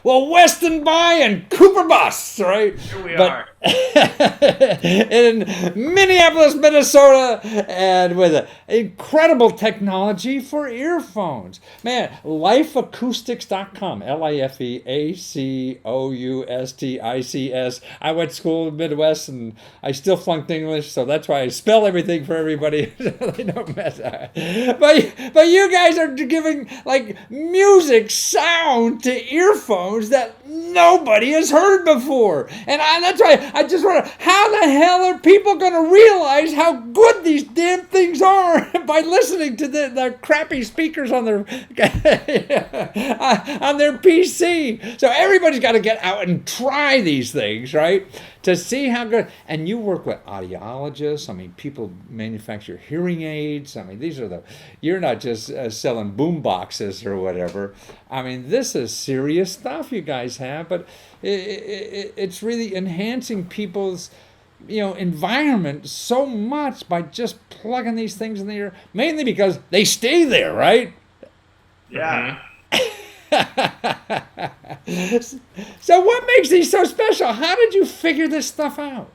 Well, Weston Buy and Cooper Bus, right? Here we But are. in Minneapolis, Minnesota, and with incredible technology for earphones. Man, lifeacoustics.com, Lifeacoustics. I went to school in the Midwest and I still flunked English, so that's why I spell everything for everybody. They don't mess up. But you guys are giving like music sound to earphones that nobody has heard before. And that's why I just wonder, how the hell are people going to realize how good these damn things are by listening to the crappy speakers on their on their PC? So everybody's got to get out and try these things, right? To see how good. And you work with audiologists. I mean, people manufacture hearing aids. I mean, these are the. You're not just selling boom boxes or whatever. I mean, this is serious stuff you guys have, but it's really enhancing people's environment so much by just plugging these things in the ear, mainly because they stay there, right? Yeah. So what makes these so special? How did you figure this stuff out?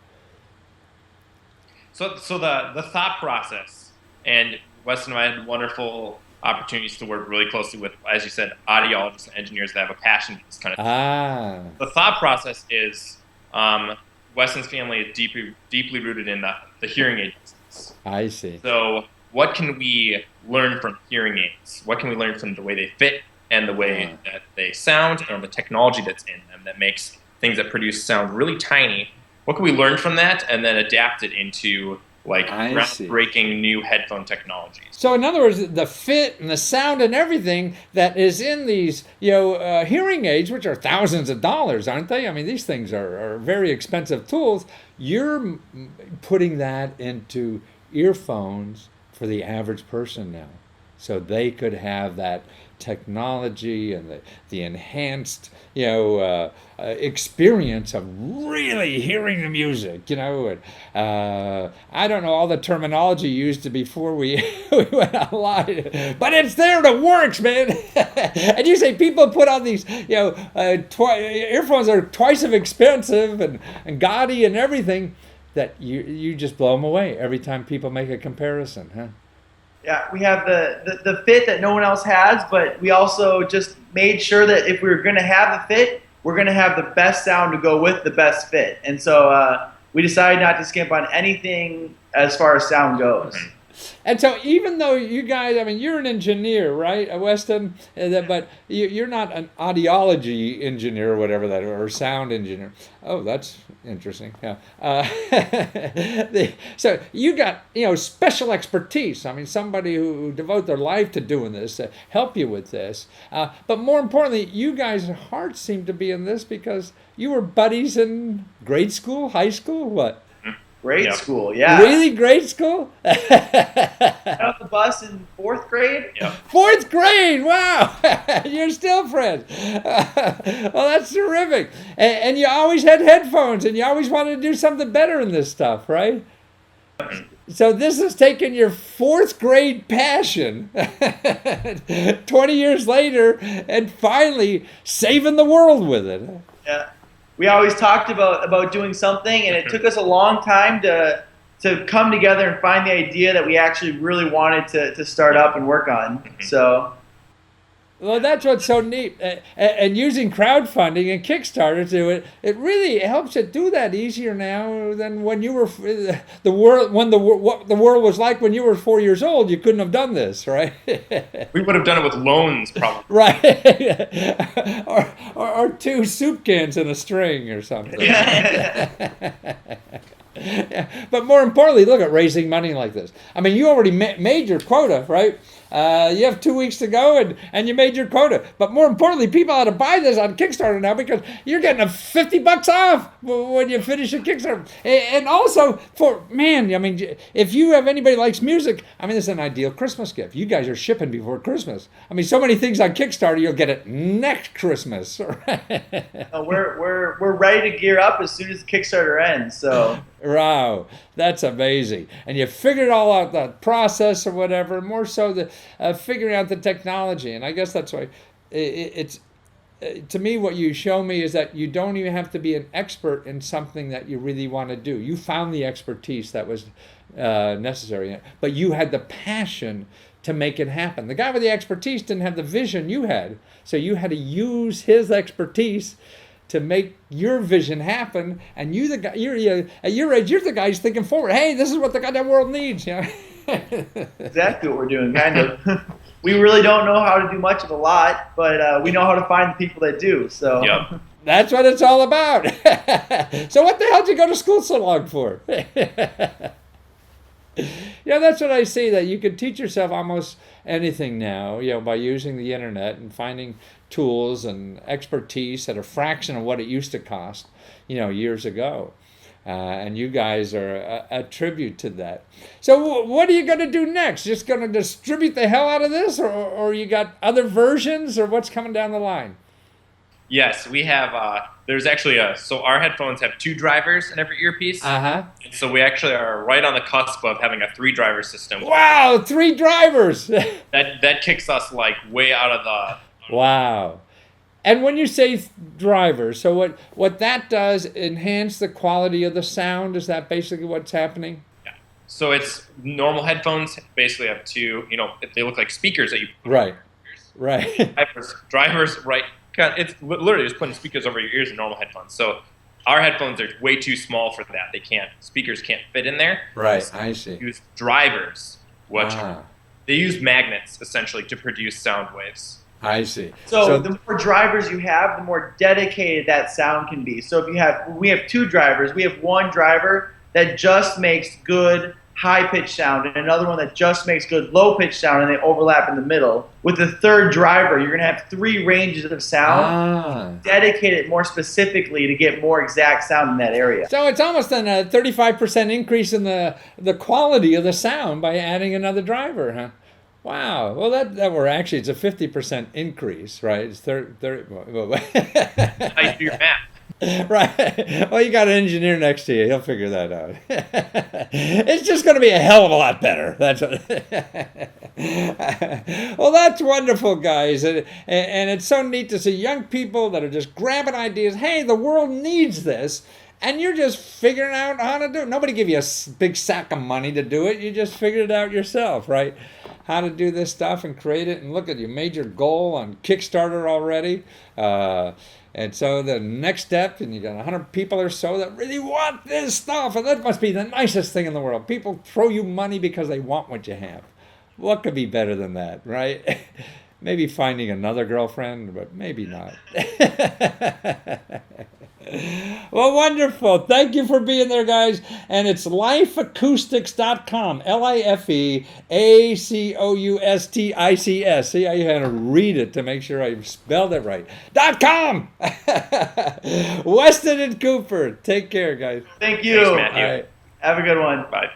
So the thought process, and Weston and I had wonderful opportunities to work really closely with, as you said, audiologists and engineers that have a passion for this kind of thing. Ah, The thought process is Weston's family is deeply rooted in the hearing aid business. I see. So what can we learn from hearing aids? What can we learn from the way they fit and the way that they sound and the technology that's in them that makes things that produce sound really tiny? What can we learn from that and then adapt it into like I see. groundbreaking new headphone technologies? So in other words, the fit and the sound and everything that is in these, hearing aids, which are thousands of dollars, aren't they? I mean, these things are very expensive tools. You're putting that into earphones for the average person now, so they could have that technology and the enhanced, experience of really hearing the music, and I don't know all the terminology used before we, we went online, but it's there and it works, man. And you say people put on these, earphones that are twice as expensive and gaudy and everything, that you just blow them away every time people make a comparison, huh? Yeah, we have the fit that no one else has, but we also just made sure that if we were going to have the fit, we're going to have the best sound to go with the best fit. And so we decided not to skimp on anything as far as sound goes. And so, even though you guys, I mean, you're an engineer, right, Weston? But you're not an audiology engineer or whatever that, or sound engineer. Oh, that's interesting. Yeah. So you got special expertise. I mean, somebody who devote their life to doing this, to help you with this. But more importantly, you guys' hearts seem to be in this because you were buddies in grade school, high school, what? Grade school, yeah. Really, grade school? Got off the bus in fourth grade. Yep. Fourth grade, wow! You're still friends. Well, that's terrific. And you always had headphones, and you always wanted to do something better in this stuff, right? So this has taken your fourth grade passion 20 years later and finally saving the world with it. Yeah. We always talked about doing something, and it took us a long time to come together and find the idea that we actually really wanted to start up and work on. So, well, that's what's so neat. And using crowdfunding and Kickstarter to it really helps it do that easier now than when you were the world what the world was like when you were 4 years old. You couldn't have done this, right? We would have done it with loans, probably. Right. or two soup cans and a string or something. Yeah. But more importantly, look at raising money like this. I mean, you already made your quota, right? You have 2 weeks to go, and you made your quota. But more importantly, people ought to buy this on Kickstarter now because you're getting $50 off when you finish a Kickstarter. And also, I mean, if you have anybody who likes music, I mean, this is an ideal Christmas gift. You guys are shipping before Christmas. I mean, so many things on Kickstarter, you'll get it next Christmas. we're ready to gear up as soon as the Kickstarter ends. So. Wow, that's amazing. And you figured all out, the process or whatever, more so the figuring out the technology. And I guess that's why it's to me, what you show me is that you don't even have to be an expert in something that you really want to do. You found the expertise that was necessary, but you had the passion to make it happen. The guy with the expertise didn't have the vision you had, so you had to use his expertise to make your vision happen. And you, the guy, you're at your age, you're the guy who's thinking forward. Hey, this is what the goddamn world needs. You know? Exactly what we're doing, kind of. We really don't know how to do much of a lot, but we know how to find the people that do. So Yep. That's what it's all about. So what the hell did you go to school so long for? Yeah, that's what I see, that you can teach yourself almost anything now, by using the internet and finding tools and expertise at a fraction of what it used to cost, years ago. And you guys are a tribute to that. So what are you going to do next? Just going to distribute the hell out of this, or you got other versions, or what's coming down the line? Yes, we have. There's actually so our headphones have 2 drivers in every earpiece. Uh-huh. And so we actually are right on the cusp of having a 3-driver system. Wow, 3 drivers. That kicks us like way out of the. Wow. And when you say drivers, so what that does, enhance the quality of the sound? Is that basically what's happening? Yeah. So it's normal headphones basically have 2. They look like speakers that you. Right. Right. Drivers, right? It's literally just putting speakers over your ears in normal headphones. So our headphones are way too small for that. Speakers can't fit in there. Right. So I see. use drivers, which Ah, they use magnets essentially to produce sound waves. I see. So the more drivers you have, the more dedicated that sound can be. So if we have 2 drivers. We have one driver that just makes good high-pitched sound and another one that just makes good low-pitched sound, and they overlap in the middle. With the 3rd driver, you're going to have 3 ranges of sound dedicated more specifically to get more exact sound in that area. So it's almost a 35% increase in the quality of the sound by adding another driver, huh? Wow. Well, actually, it's a 50% increase, right? It's 30. I do your math. Right. Well, you got an engineer next to you. He'll figure that out. It's just going to be a hell of a lot better. That's what. Well, that's wonderful, guys. And it's so neat to see young people that are just grabbing ideas. Hey, the world needs this. And you're just figuring out how to do it. Nobody give you a big sack of money to do it. You just figured it out yourself, right? How to do this stuff and create it. And look at, you made your goal on Kickstarter already. And so the next step, and you got 100 people or so that really want this stuff. And that must be the nicest thing in the world. People throw you money because they want what you have. What could be better than that, right? Maybe finding another girlfriend, but maybe not. Well, wonderful. Thank you for being there, guys. And it's lifeacoustics.com. LIFEACOUSTICS. See, I had to read it to make sure I spelled it right. .com. Weston and Cooper. Take care, guys. Thank you. Thanks, Matthew. All right. Have a good one. Bye.